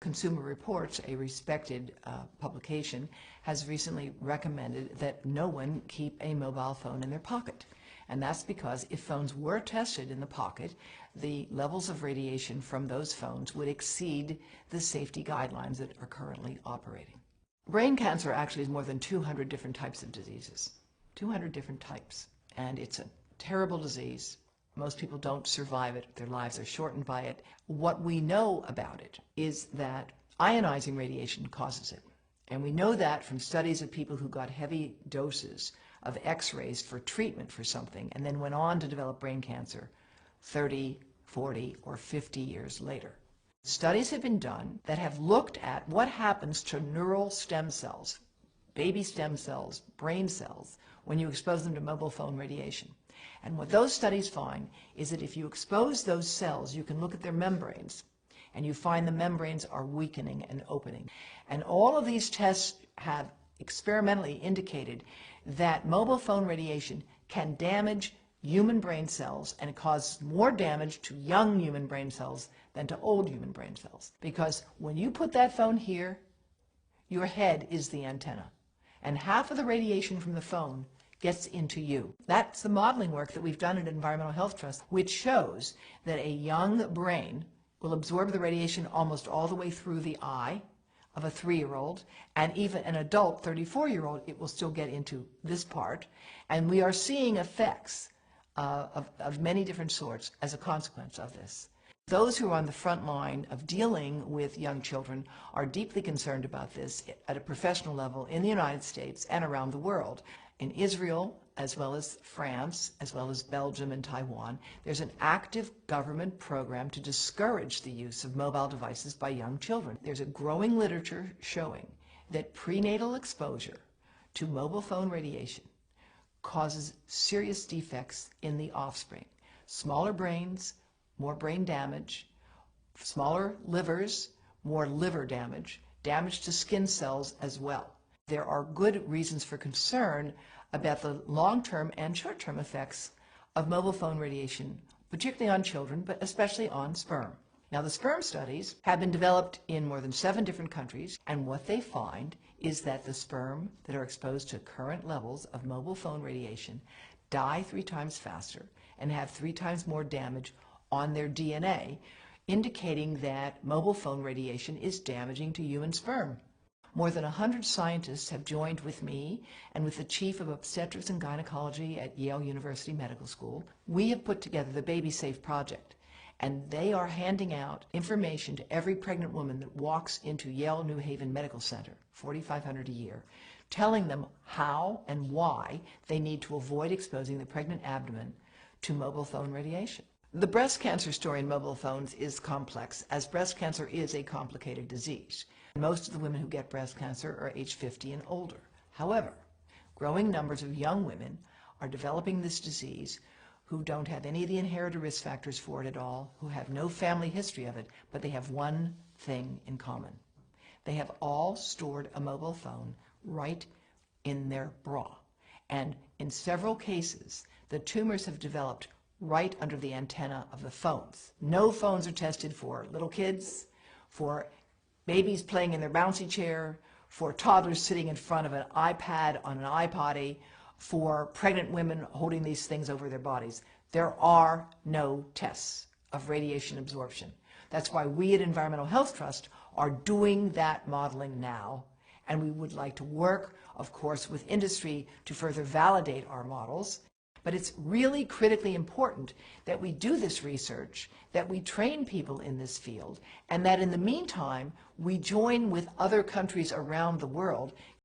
Consumer Reports, a respected publication, has recently recommended that no one keep a mobile phone in their pocket. And that's because if phones were tested in the pocket, the levels of radiation from those phones would exceed the safety guidelines that are currently operating. Brain cancer actually is more than 200 different types of diseases. 200 different types. And it's a terrible disease. Most people don't survive it. Their lives are shortened by it. What we know about it is that ionizing radiation causes it. And we know that from studies of people who got heavy doses of X-rays for treatment for something and then went on to develop brain cancer 30, 40, or 50 years later. Studies have been done that have looked at what happens to neural stem cells, baby stem cells, brain cells, when you expose them to mobile phone radiation. And what those studies find is that if you expose those cells, you can look at their membranes, and you find the membranes are weakening and opening. And all of these tests have experimentally indicated that mobile phone radiation can damage human brain cells and cause more damage to young human brain cells than to old human brain cells. Because when you put that phone here, your head is the antenna. And half of the radiation from the phone gets into you. That's the modeling work that we've done at Environmental Health Trust, which shows that a young brain will absorb the radiation almost all the way through the eye of a 3-year-old, and even an adult 34-year-old, it will still get into this part. And we are seeing effects of many different sorts as a consequence of this. Those who are on the front line of dealing with young children are deeply concerned about this at a professional level in the United States and around the world. In Israel, as well as France, as well as Belgium and Taiwan, there's an active government program to discourage the use of mobile devices by young children. There's a growing literature showing that prenatal exposure to mobile phone radiation causes serious defects in the offspring. Smaller brains, more brain damage, smaller livers, more liver damage, damage to skin cells as well. There are good reasons for concern about the long-term and short-term effects of mobile phone radiation, particularly on children, but especially on sperm. Now, the sperm studies have been developed in more than 7 different countries, and what they find is that the sperm that are exposed to current levels of mobile phone radiation die 3 times faster and have 3 times more damage on their DNA, indicating that mobile phone radiation is damaging to human sperm. More than 100 scientists have joined with me and with the chief of obstetrics and gynecology at Yale University Medical School. We have put together the Baby Safe Project, and they are handing out information to every pregnant woman that walks into Yale New Haven Medical Center, $4,500 a year, telling them how and why they need to avoid exposing the pregnant abdomen to mobile phone radiation. The breast cancer story in mobile phones is complex, as breast cancer is a complicated disease. Most of the women who get breast cancer are age 50 and older. However, growing numbers of young women are developing this disease who don't have any of the inherited risk factors for it at all, who have no family history of it, but they have one thing in common. They have all stored a mobile phone right in their bra. And in several cases, the tumors have developed right under the antenna of the phones. No phones are tested for little kids, for babies playing in their bouncy chair, for toddlers sitting in front of an iPad on an iPotty, for pregnant women holding these things over their bodies. There are no tests of radiation absorption. That's why we at Environmental Health Trust are doing that modeling now, and we would like to work, of course, with industry to further validate our models. But it's really critically important that we do this research, that we train people in this field, and that in the meantime, we join with other countries around the world